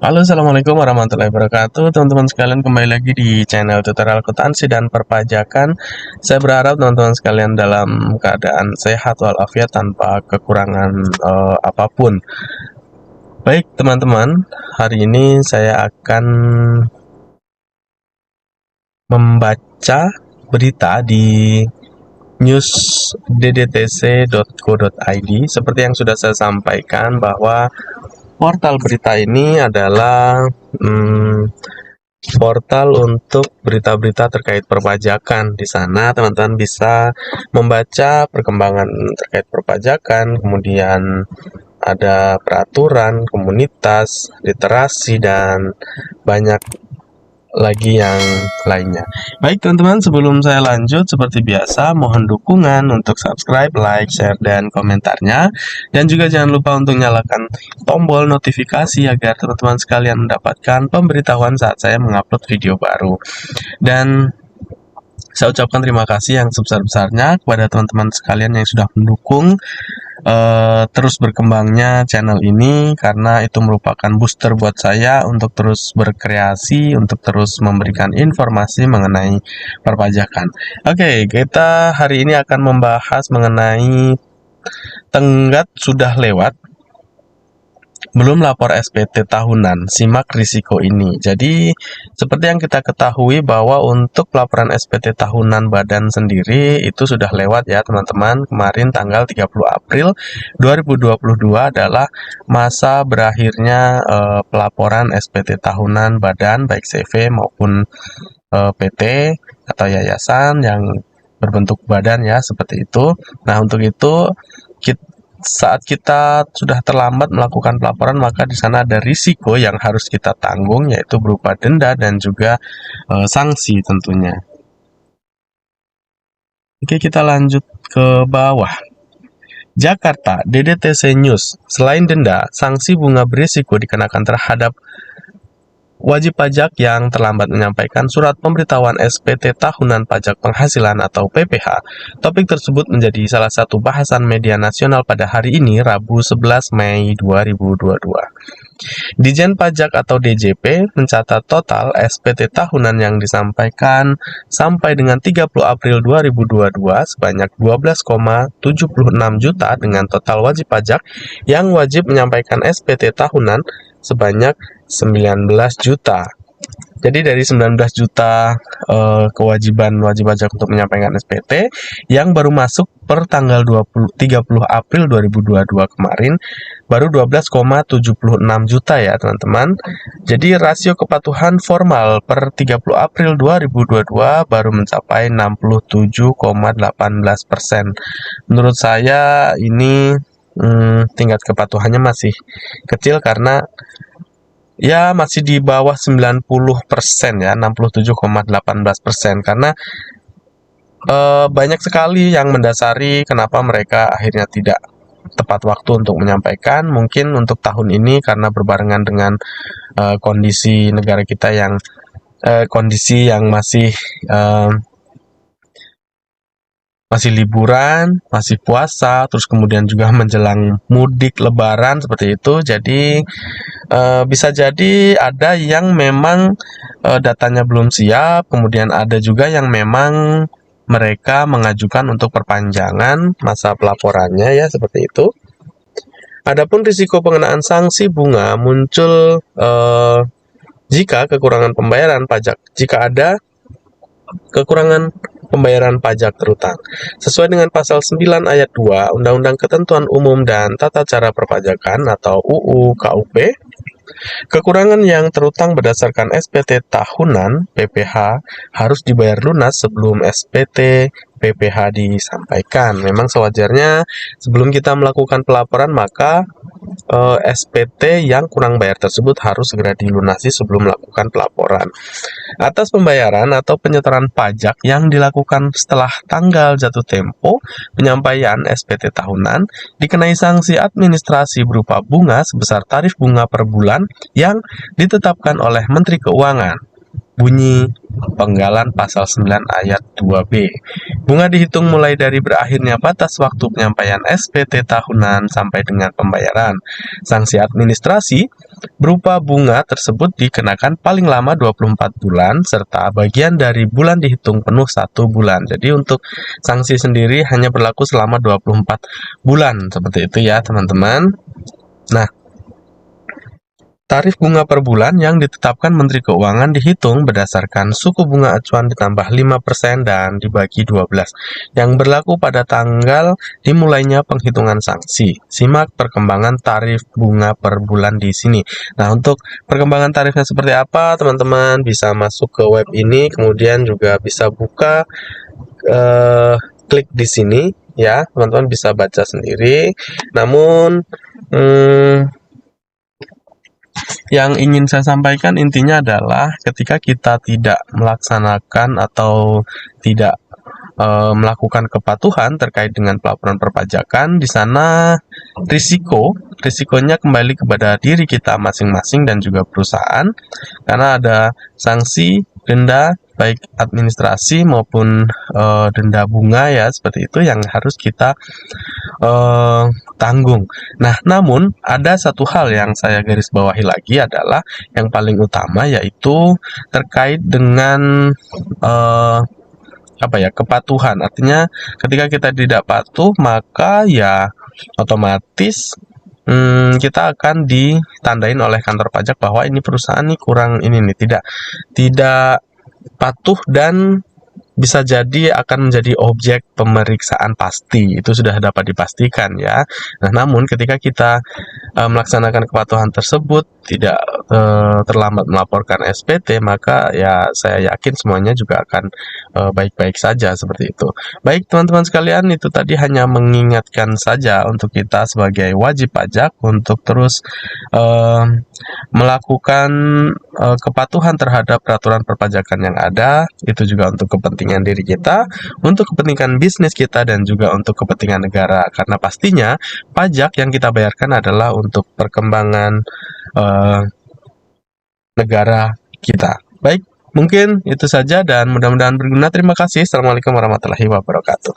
Halo, assalamualaikum warahmatullahi wabarakatuh. Teman-teman sekalian, kembali lagi di channel tutorial akuntansi dan perpajakan. Saya berharap teman-teman sekalian dalam keadaan sehat walafiat tanpa kekurangan apapun. Baik teman-teman, hari ini saya akan membaca berita di news.ddtc.co.id. Seperti yang sudah saya sampaikan bahwa portal berita ini adalah portal untuk berita-berita terkait perpajakan. Di sana teman-teman bisa membaca perkembangan terkait perpajakan, kemudian ada peraturan, komunitas, literasi, dan banyak lagi yang lainnya. Baik teman-teman, sebelum saya lanjut, seperti biasa mohon dukungan untuk subscribe, like, share, dan komentarnya. Dan juga jangan lupa untuk nyalakan tombol notifikasi agar teman-teman sekalian mendapatkan pemberitahuan saat saya mengupload video baru. Dan saya ucapkan terima kasih yang sebesar-besarnya kepada teman-teman sekalian yang sudah mendukung terus berkembangnya channel ini, karena itu merupakan booster buat saya untuk terus berkreasi, untuk terus memberikan informasi mengenai perpajakan. Oke, kita hari ini akan membahas mengenai tenggat sudah lewat, belum lapor SPT tahunan, simak risiko ini. Jadi, seperti yang kita ketahui bahwa untuk pelaporan SPT tahunan badan sendiri itu sudah lewat ya teman-teman. Kemarin tanggal 30 April 2022 adalah masa berakhirnya pelaporan SPT tahunan badan, baik CV maupun PT atau yayasan yang berbentuk badan ya, seperti itu. Nah, untuk itu saat kita sudah terlambat melakukan pelaporan, maka di sana ada risiko yang harus kita tanggung, yaitu berupa denda dan juga sanksi tentunya. Oke, kita lanjut ke bawah. Jakarta, DDTC News. Selain denda, sanksi bunga berisiko dikenakan terhadap wajib pajak yang terlambat menyampaikan surat pemberitahuan SPT tahunan pajak penghasilan atau PPH. Topik tersebut menjadi salah satu bahasan media nasional pada hari ini, Rabu 11 Mei 2022. Dijen Pajak atau DJP mencatat total SPT tahunan yang disampaikan sampai dengan 30 April 2022 sebanyak 12,76 juta dengan total wajib pajak yang wajib menyampaikan SPT tahunan sebanyak 19 juta. Jadi dari 19 juta kewajiban wajib pajak untuk menyampaikan SPT yang baru masuk per tanggal 30 April 2022 kemarin baru 12,76 juta ya teman-teman. Jadi rasio kepatuhan formal per 30 April 2022 baru mencapai 67,18%. Menurut saya ini tingkat kepatuhannya masih kecil karena ya masih di bawah 90% ya, 67,18%, karena banyak sekali yang mendasari kenapa mereka akhirnya tidak tepat waktu untuk menyampaikan. Mungkin untuk tahun ini karena berbarengan dengan kondisi negara kita yang kondisi yang masih liburan, masih puasa, terus kemudian juga menjelang mudik lebaran seperti itu. Jadi bisa jadi ada yang memang datanya belum siap, kemudian ada juga yang memang mereka mengajukan untuk perpanjangan masa pelaporannya ya, seperti itu. Adapun risiko pengenaan sanksi bunga muncul jika kekurangan pembayaran pajak, jika ada kekurangan pembayaran pajak terutang. Sesuai dengan pasal 9 ayat 2 Undang-Undang Ketentuan Umum dan Tata Cara Perpajakan atau UU KUP, kekurangan yang terutang berdasarkan SPT tahunan PPH harus dibayar lunas sebelum SPT PPH disampaikan. Memang sewajarnya sebelum kita melakukan pelaporan maka SPT yang kurang bayar tersebut harus segera dilunasi sebelum melakukan pelaporan. Atas pembayaran atau penyetoran pajak yang dilakukan setelah tanggal jatuh tempo penyampaian SPT tahunan dikenai sanksi administrasi berupa bunga sebesar tarif bunga per bulan yang ditetapkan oleh Menteri Keuangan. Bunyi penggalan pasal 9 ayat 2B. Bunga dihitung mulai dari berakhirnya batas waktu penyampaian SPT tahunan sampai dengan pembayaran. Sanksi administrasi berupa bunga tersebut dikenakan paling lama 24 bulan, serta bagian dari bulan dihitung penuh 1 bulan. Jadi untuk sanksi sendiri hanya berlaku selama 24 bulan, seperti itu ya teman-teman. Nah, tarif bunga per bulan yang ditetapkan Menteri Keuangan dihitung berdasarkan suku bunga acuan ditambah 5% dan dibagi 12, yang berlaku pada tanggal dimulainya penghitungan sanksi. Simak perkembangan tarif bunga per bulan di sini. Nah, untuk perkembangan tarifnya seperti apa, teman-teman bisa masuk ke web ini, kemudian juga bisa buka, klik di sini, ya, teman-teman bisa baca sendiri. Namun, yang ingin saya sampaikan intinya adalah ketika kita tidak melaksanakan atau tidak melakukan kepatuhan terkait dengan pelaporan perpajakan, di sana risikonya kembali kepada diri kita masing-masing dan juga perusahaan, karena ada sanksi, denda, baik administrasi maupun denda bunga ya, seperti itu yang harus kita tanggung. Nah, namun ada satu hal yang saya garis bawahi lagi adalah yang paling utama, yaitu terkait dengan kepatuhan. Artinya ketika kita tidak patuh, maka ya otomatis kita akan ditandain oleh kantor pajak bahwa ini perusahaan nih kurang ini nih, tidak patuh dan bisa jadi akan menjadi objek pemeriksaan pasti. Itu sudah dapat dipastikan ya. Nah, namun ketika kita melaksanakan kepatuhan tersebut, tidak terlambat melaporkan SPT, maka ya saya yakin semuanya juga akan baik-baik saja, seperti itu. Baik teman-teman sekalian, itu tadi hanya mengingatkan saja untuk kita sebagai wajib pajak untuk terus melakukan kepatuhan terhadap peraturan perpajakan yang ada. Itu juga untuk kepentingan diri kita, untuk kepentingan bisnis kita, dan juga untuk kepentingan negara. Karena pastinya pajak yang kita bayarkan adalah untuk perkembangan negara kita. Baik, mungkin itu saja dan mudah-mudahan berguna. Terima kasih. Assalamualaikum warahmatullahi wabarakatuh.